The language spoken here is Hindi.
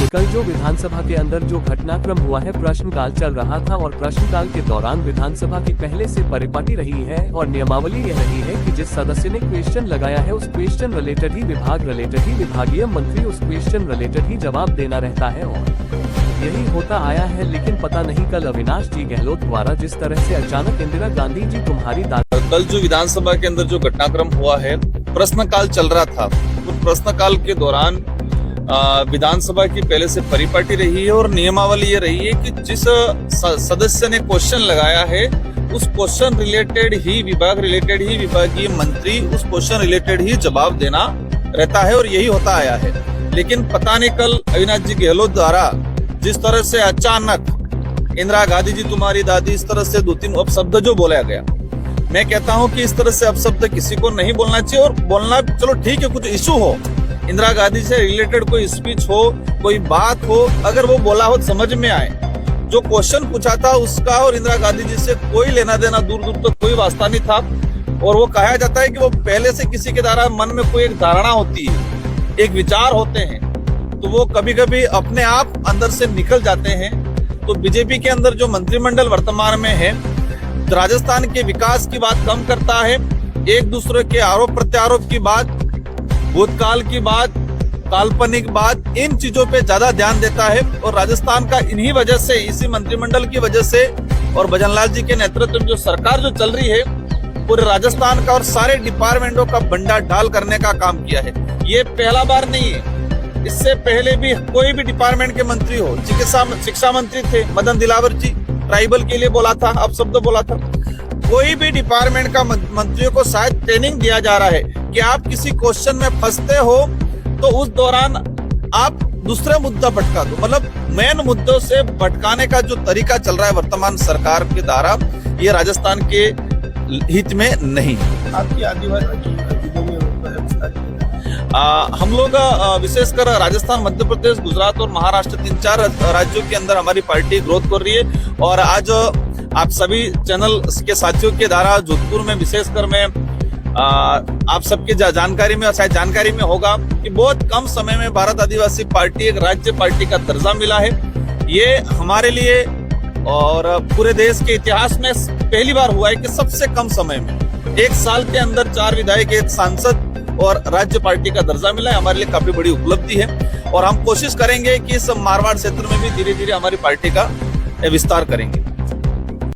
कल जो विधानसभा के अंदर जो घटनाक्रम हुआ है, प्रश्नकाल चल रहा था और प्रश्नकाल के दौरान विधानसभा की पहले से परिपाटी रही है और नियमावली यह रही है कि जिस सदस्य ने क्वेश्चन लगाया है उस क्वेश्चन रिलेटेड ही विभागीय मंत्री उस क्वेश्चन रिलेटेड ही जवाब देना रहता है और यही होता आया है। लेकिन पता नहीं कल अविनाश जी गहलोत द्वारा जिस तरह से अचानक इंदिरा गांधी जी तुम्हारी दादी। कल जो विधानसभा के अंदर जो घटनाक्रम हुआ है, प्रश्नकाल चल रहा था, तो प्रश्नकाल के दौरान विधानसभा की पहले से परिपाटी रही है और नियमावली ये रही है कि जिस सदस्य ने क्वेश्चन लगाया है उस क्वेश्चन रिलेटेड ही विभागीय मंत्री उस क्वेश्चन रिलेटेड ही जवाब देना रहता है और यही होता आया है। लेकिन पता नहीं कल अविनाश जी गहलोत द्वारा जिस तरह से अचानक इंदिरा गांधी जी तुम्हारी दादी इस तरह से 2-3 अपशब्द जो बोला गया, मैं कहता हूं कि इस तरह से अपशब्द किसी को नहीं बोलना चाहिए। और बोलना चलो ठीक है, कुछ इशू हो, इंदिरा गांधी से रिलेटेड कोई स्पीच हो, कोई बात हो, अगर वो बोला हो समझ में आए। जो क्वेश्चन पूछा था उसका और इंदिरा गांधी जी से कोई लेना देना दूर दूर तक कोई वास्ता नहीं था। और वो कहा जाता है कि वो पहले से किसी के द्वारा मन में कोई एक धारणा होती है, एक विचार होते हैं, तो वो कभी कभी अपने आप अंदर से निकल जाते हैं। तो बीजेपी के अंदर जो मंत्रिमंडल वर्तमान में है, राजस्थान के विकास की बात कम करता है, एक दूसरे के आरोप प्रत्यारोप की बात, भूतकाल की बात, काल्पनिक बात, इन चीजों पे ज्यादा ध्यान देता है। और राजस्थान का इन्हीं वजह से, इसी मंत्रिमंडल की वजह से और भजनलाल जी के नेतृत्व में जो सरकार जो चल रही है, पूरे राजस्थान का और सारे डिपार्टमेंटों का बंडा ढाल करने का काम किया है। ये पहला बार नहीं है, इससे पहले भी कोई भी डिपार्टमेंट के मंत्री हो, शिक्षा मंत्री थे मदन दिलावर जी, ट्राइबल के लिए बोला था, अपशब्द बोला था। कोई भी डिपार्टमेंट का मंत्रियों को शायद ट्रेनिंग दिया जा रहा है कि आप किसी क्वेश्चन में फंसते हो तो उस दौरान आप दूसरे मुद्दा भटका दो। मतलब मेन मुद्दों से भटकाने का जो तरीका चल रहा है वर्तमान सरकार के द्वारा, ये राजस्थान के हित में नहीं। आपकी आदिवासी हम लोग विशेषकर राजस्थान, मध्य प्रदेश, गुजरात और महाराष्ट्र 3-4 राज्यों के अंदर हमारी पार्टी ग्रोथ कर रही है। और आज आप सभी चैनल के साथियों के द्वारा जोधपुर में विशेषकर मैं आप सबके जानकारी में, शायद जानकारी में होगा कि बहुत कम समय में भारत आदिवासी पार्टी एक राज्य पार्टी का दर्जा मिला है। ये हमारे लिए और पूरे देश के इतिहास में पहली बार हुआ है कि सबसे कम समय में 1 साल के अंदर 4 विधायक, 1 सांसद और राज्य पार्टी का दर्जा मिला है। हमारे लिए काफी बड़ी उपलब्धि है और हम कोशिश करेंगे कि इस मारवाड़ क्षेत्र में भी धीरे धीरे हमारी पार्टी का विस्तार करेंगे।